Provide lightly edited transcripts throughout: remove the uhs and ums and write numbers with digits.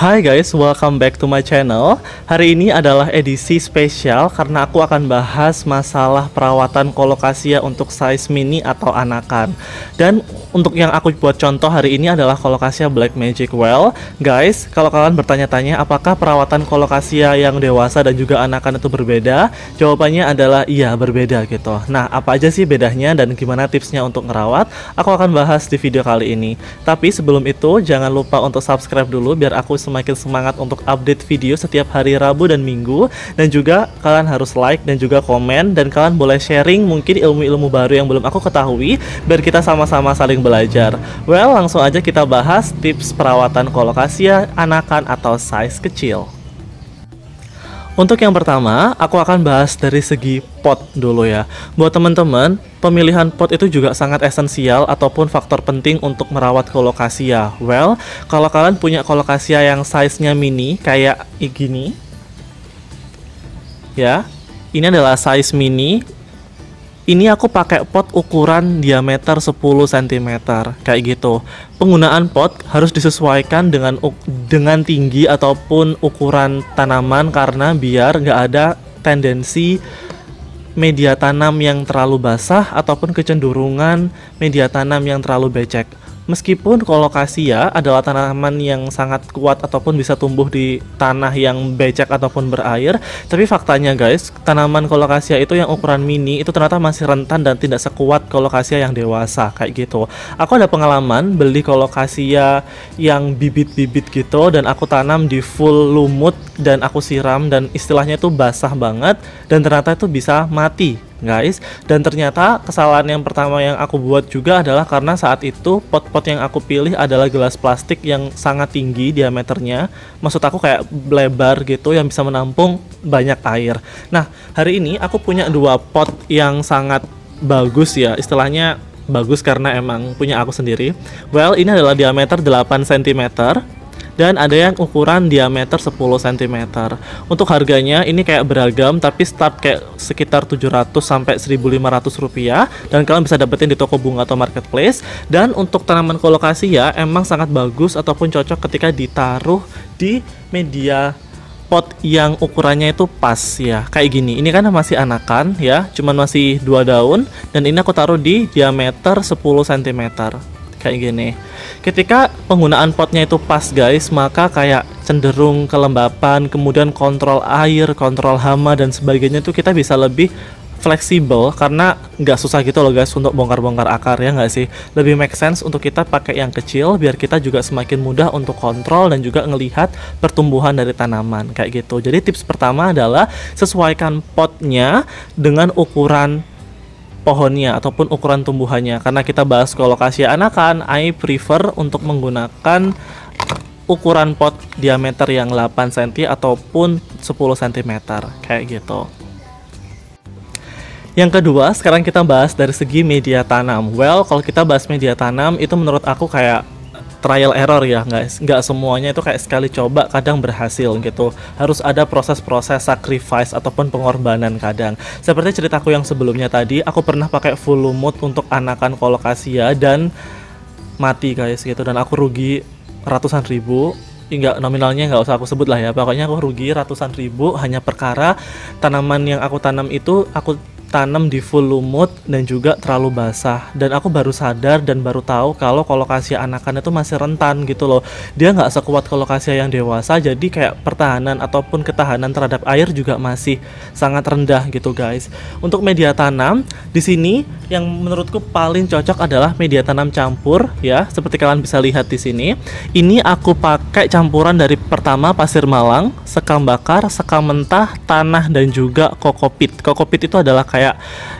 Hai guys, welcome back to my channel. Hari ini adalah edisi spesial karena aku akan bahas masalah perawatan colocasia untuk size mini atau anakan. Dan untuk yang aku buat contoh hari ini adalah colocasia Black Magic Well. Guys, kalau kalian bertanya-tanya apakah perawatan colocasia yang dewasa dan juga anakan itu berbeda? Jawabannya adalah iya, berbeda gitu. Nah, apa aja sih bedanya dan gimana tipsnya untuk ngerawat? Aku akan bahas di video kali ini. Tapi sebelum itu, jangan lupa untuk subscribe dulu biar aku semakin semangat untuk update video setiap hari Rabu dan Minggu. Dan juga kalian harus like dan juga komen, dan kalian boleh sharing mungkin ilmu-ilmu baru yang belum aku ketahui biar kita sama-sama saling belajar. Well, langsung aja kita bahas tips perawatan colocasia anakan atau size kecil. Untuk yang pertama, aku akan bahas dari segi pot dulu ya. Buat teman-teman, pemilihan pot itu juga sangat esensial ataupun faktor penting untuk merawat colocasia. Well, kalau kalian punya colocasia yang size-nya mini kayak gini, ya, ini adalah size mini. Ini aku pakai pot ukuran diameter 10 cm kayak gitu. Penggunaan pot harus disesuaikan dengan tinggi ataupun ukuran tanaman karena biar nggak ada tendensi media tanam yang terlalu basah ataupun kecenderungan media tanam yang terlalu becek. Meskipun colocasia adalah tanaman yang sangat kuat ataupun bisa tumbuh di tanah yang becek ataupun berair, tapi faktanya guys, tanaman colocasia itu yang ukuran mini itu ternyata masih rentan dan tidak sekuat colocasia yang dewasa kayak gitu. Aku ada pengalaman beli colocasia yang bibit-bibit gitu dan aku tanam di full lumut dan aku siram dan istilahnya itu basah banget dan ternyata itu bisa mati guys. Dan ternyata kesalahan yang pertama yang aku buat juga adalah karena saat itu pot-pot yang aku pilih adalah gelas plastik yang sangat tinggi diameternya, maksud aku kayak lebar gitu yang bisa menampung banyak air. Nah, hari ini aku punya dua pot yang sangat bagus ya, istilahnya bagus karena emang punya aku sendiri. Well, ini adalah diameter 8 cm dan ada yang ukuran diameter 10 cm. Untuk harganya ini kayak beragam, tapi start kayak sekitar 700 sampai 1.500 rupiah, dan kalian bisa dapetin di toko bunga atau marketplace. Dan untuk tanaman colocasia emang sangat bagus ataupun cocok ketika ditaruh di media pot yang ukurannya itu pas ya, kayak gini. Ini kan masih anakan ya, cuman masih 2 daun, dan ini aku taruh di diameter 10 cm kayak gini. Ketika penggunaan potnya itu pas guys, maka kayak cenderung kelembapan, kemudian kontrol air, kontrol hama dan sebagainya itu kita bisa lebih fleksibel karena nggak susah gitu loh guys untuk bongkar-bongkar akar, ya nggak sih? Lebih make sense untuk kita pakai yang kecil biar kita juga semakin mudah untuk kontrol dan juga ngelihat pertumbuhan dari tanaman kayak gitu. Jadi tips pertama adalah sesuaikan potnya dengan ukuran pohonnya ataupun ukuran tumbuhannya. Karena kita bahas colocasia anakan, I prefer untuk menggunakan ukuran pot diameter yang 8 cm ataupun 10 cm kayak gitu. Yang kedua, sekarang kita bahas dari segi media tanam. Well, kalau kita bahas media tanam itu menurut aku kayak trial error ya guys, nggak semuanya itu kayak sekali coba kadang berhasil gitu. Harus ada proses-proses sacrifice ataupun pengorbanan kadang. Seperti ceritaku yang sebelumnya tadi, aku pernah pakai full lumut untuk anakan colocasia dan mati guys gitu, dan aku rugi ratusan ribu. Enggak, nominalnya nggak usah aku sebut lah ya, pokoknya aku rugi ratusan ribu hanya perkara tanaman yang aku tanam itu aku tanam di full lumut dan juga terlalu basah. Dan aku baru sadar dan baru tahu kalau colocasia anakan itu masih rentan gitu loh. Dia nggak sekuat colocasia yang dewasa, jadi kayak pertahanan ataupun ketahanan terhadap air juga masih sangat rendah gitu guys. Untuk media tanam di sini yang menurutku paling cocok adalah media tanam campur ya, seperti kalian bisa lihat di sini. Ini aku pakai campuran dari pertama pasir malang, sekam bakar, sekam mentah, tanah dan juga kokopit. Kokopit itu adalah kayak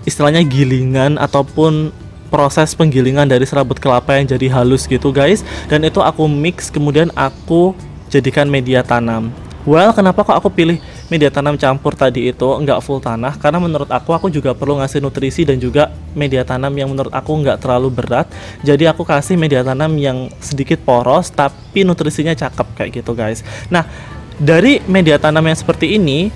istilahnya gilingan ataupun proses penggilingan dari serabut kelapa yang jadi halus gitu guys, dan itu aku mix kemudian aku jadikan media tanam. Well, kenapa kok aku pilih media tanam campur tadi itu nggak full tanah? Karena menurut aku juga perlu ngasih nutrisi dan juga media tanam yang menurut aku nggak terlalu berat. Jadi aku kasih media tanam yang sedikit poros tapi nutrisinya cakep kayak gitu guys. Nah, dari media tanam yang seperti ini,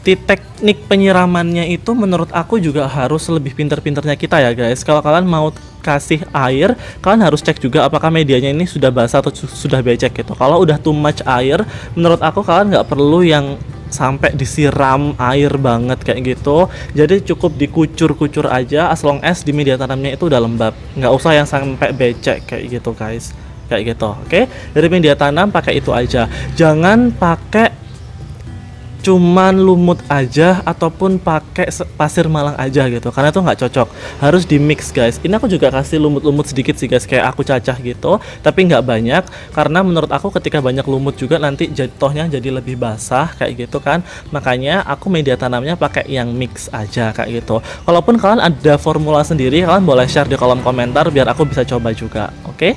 teknik penyiramannya itu menurut aku juga harus lebih pinter-pinternya kita ya guys. Kalau kalian mau kasih air, kalian harus cek juga apakah medianya ini sudah basah atau sudah becek gitu. Kalau udah too much air, menurut aku kalian nggak perlu yang sampai disiram air banget kayak gitu. Jadi cukup dikucur-kucur aja, as long as di media tanamnya itu udah lembab. Nggak usah yang sampai becek kayak gitu guys, kayak gitu. Oke, dari media tanam pakai itu aja, jangan pakai cuman lumut aja ataupun pakai pasir malang aja gitu, karena itu nggak cocok, harus di mix guys. Ini aku juga kasih lumut-lumut sedikit sih guys, kayak aku cacah gitu, tapi nggak banyak, karena menurut aku ketika banyak lumut juga nanti jatuhnya jadi lebih basah kayak gitu kan. Makanya aku media tanamnya pakai yang mix aja kayak gitu. Kalaupun kalian ada formula sendiri, kalian boleh share di kolom komentar biar aku bisa coba juga. Oke?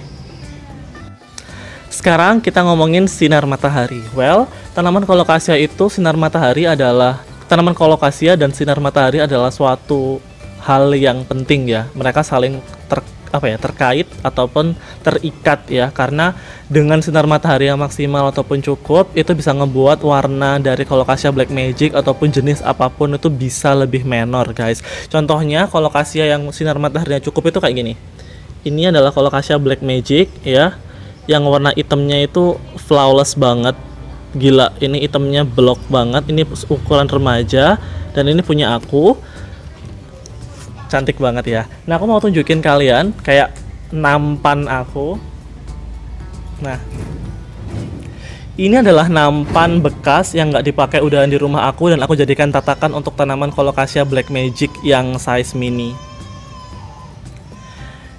Sekarang kita ngomongin sinar matahari. Well, tanaman colocasia itu sinar matahari adalah tanaman colocasia dan sinar matahari adalah suatu hal yang penting ya. Mereka saling terkait ataupun terikat ya, karena dengan sinar matahari yang maksimal ataupun cukup itu bisa ngebuat warna dari colocasia black magic ataupun jenis apapun itu bisa lebih menor guys. Contohnya colocasia yang sinar mataharinya cukup itu kayak gini. Ini adalah colocasia black magic ya, yang warna hitamnya itu flawless banget, gila, ini hitamnya blok banget, ini ukuran remaja dan ini punya aku, cantik banget ya. Nah, aku mau tunjukin kalian kayak nampan aku. Nah, ini adalah nampan bekas yang nggak dipakai udahan di rumah aku dan aku jadikan tatakan untuk tanaman colocasia black magic yang size mini.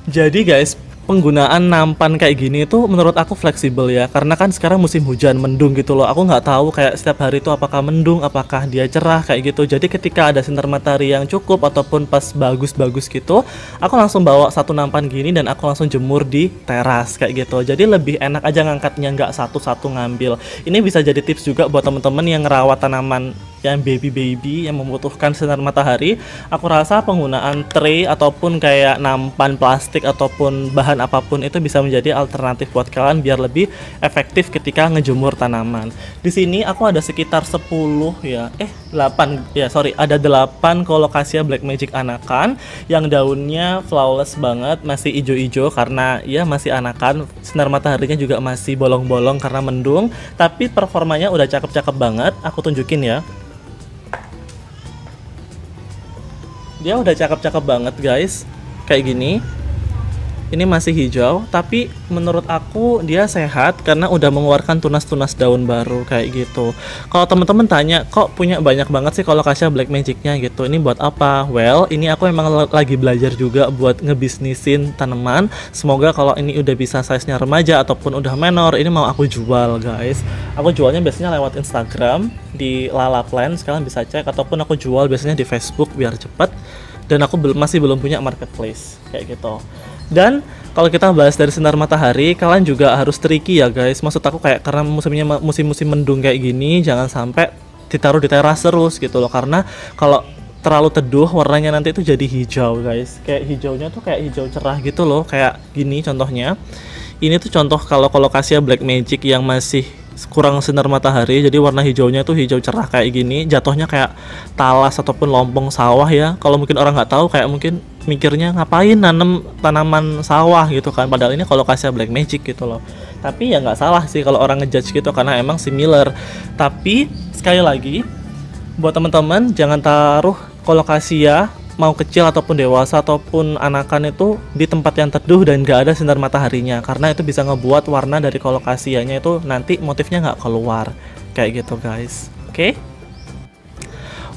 Jadi guys, penggunaan nampan kayak gini itu menurut aku fleksibel ya, karena kan sekarang musim hujan, mendung gitu loh. Aku nggak tahu kayak setiap hari itu apakah mendung, apakah dia cerah kayak gitu. Jadi ketika ada sinar matahari yang cukup ataupun pas bagus-bagus gitu, aku langsung bawa satu nampan gini dan aku langsung jemur di teras kayak gitu. Jadi lebih enak aja ngangkatnya, nggak satu-satu ngambil. Ini bisa jadi tips juga buat temen-temen yang ngerawat tanaman yang baby yang membutuhkan sinar matahari. Aku rasa penggunaan tray ataupun kayak nampan plastik ataupun bahan apapun itu bisa menjadi alternatif buat kalian biar lebih efektif ketika ngejemur tanaman. Di sini aku ada sekitar 10 ya, 8 ya, sorry, ada 8 colocasia black magic anakan yang daunnya flawless banget, masih ijo-ijo karena ya masih anakan. Sinar mataharinya juga masih bolong-bolong karena mendung, tapi performanya udah cakep-cakep banget. Aku tunjukin ya. Dia udah cakep-cakep banget guys, kayak gini. Ini masih hijau, tapi menurut aku dia sehat karena udah mengeluarkan tunas-tunas daun baru kayak gitu. Kalau teman-teman tanya, kok punya banyak banget sih colocasia black magicnya gitu, ini buat apa? Well, ini aku emang lagi belajar juga buat ngebisnisin tanaman. Semoga kalau ini udah bisa size-nya remaja ataupun udah menor, ini mau aku jual guys. Aku jualnya biasanya lewat Instagram di Lala Plants, kalian bisa cek, ataupun aku jual biasanya di Facebook biar cepet. Dan aku masih belum punya marketplace kayak gitu. Dan kalau kita bahas dari sinar matahari, kalian juga harus tricky ya guys. Maksud aku kayak karena musim-musim mendung kayak gini, jangan sampai ditaruh di teras terus gitu loh. Karena kalau terlalu teduh warnanya nanti itu jadi hijau guys. Kayak hijaunya tuh kayak hijau cerah gitu loh, kayak gini contohnya. Ini tuh contoh kalau colocasia black magic yang masih kurang sinar matahari, jadi warna hijaunya tuh hijau cerah kayak gini, jatuhnya kayak talas ataupun lompong sawah ya. Kalau mungkin orang nggak tahu, kayak mungkin mikirnya ngapain nanam tanaman sawah gitu kan, padahal ini colocasia black magic gitu loh. Tapi ya nggak salah sih kalau orang ngejudge gitu, karena emang similar. Tapi sekali lagi buat teman-teman, jangan taruh colocasia mau kecil ataupun dewasa ataupun anakan itu di tempat yang teduh dan gak ada sinar mataharinya, karena itu bisa ngebuat warna dari colocasianya itu nanti motifnya nggak keluar kayak gitu guys. Oke?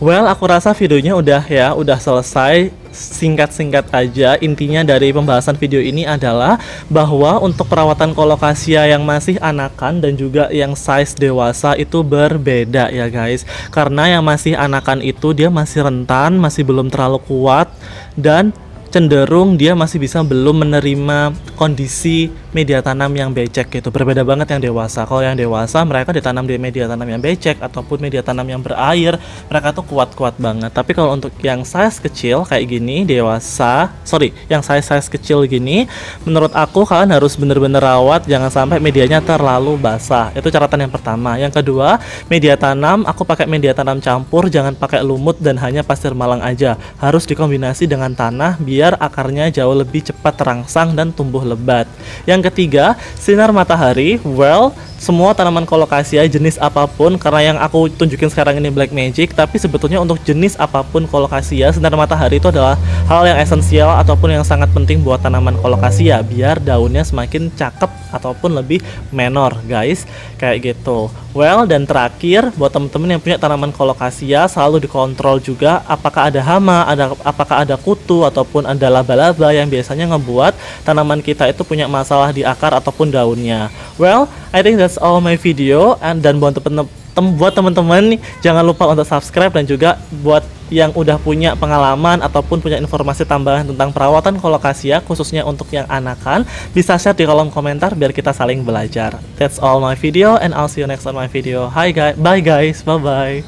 Well, aku rasa videonya udah selesai. Singkat-singkat aja, intinya dari pembahasan video ini adalah bahwa untuk perawatan colocasia yang masih anakan dan juga yang size dewasa itu berbeda ya guys. Karena yang masih anakan itu dia masih rentan, masih belum terlalu kuat, dan cenderung dia masih bisa belum menerima kondisi media tanam yang becek gitu. Berbeda banget yang dewasa. Kalau yang dewasa mereka ditanam di media tanam yang becek ataupun media tanam yang berair, mereka tuh kuat-kuat banget. Tapi kalau untuk yang size kecil kayak gini, yang size kecil gini, menurut aku kalian harus bener-bener rawat, jangan sampai medianya terlalu basah. Itu catatan yang pertama. Yang kedua, media tanam, aku pakai media tanam campur, jangan pakai lumut dan hanya pasir malang aja. Harus dikombinasi dengan tanah biar biar akarnya jauh lebih cepat terangsang dan tumbuh lebat. Yang ketiga, sinar matahari. Well, semua tanaman colocasia jenis apapun, karena yang aku tunjukin sekarang ini black magic, tapi sebetulnya untuk jenis apapun colocasia, sinar matahari itu adalah hal yang esensial ataupun yang sangat penting buat tanaman colocasia biar daunnya semakin cakep ataupun lebih menor, guys, kayak gitu. Well, dan terakhir buat temen-temen yang punya tanaman colocasia, selalu dikontrol juga apakah ada hama, apakah ada kutu ataupun ada laba-laba yang biasanya ngebuat tanaman kita itu punya masalah di akar ataupun daunnya. Well, I think that's all my video, dan buat teman-teman jangan lupa untuk subscribe, dan juga buat yang udah punya pengalaman ataupun punya informasi tambahan tentang perawatan colocasia khususnya untuk yang anakan, bisa share di kolom komentar biar kita saling belajar. That's all my video, and I'll see you next on my video. Hi guys, bye guys, bye bye.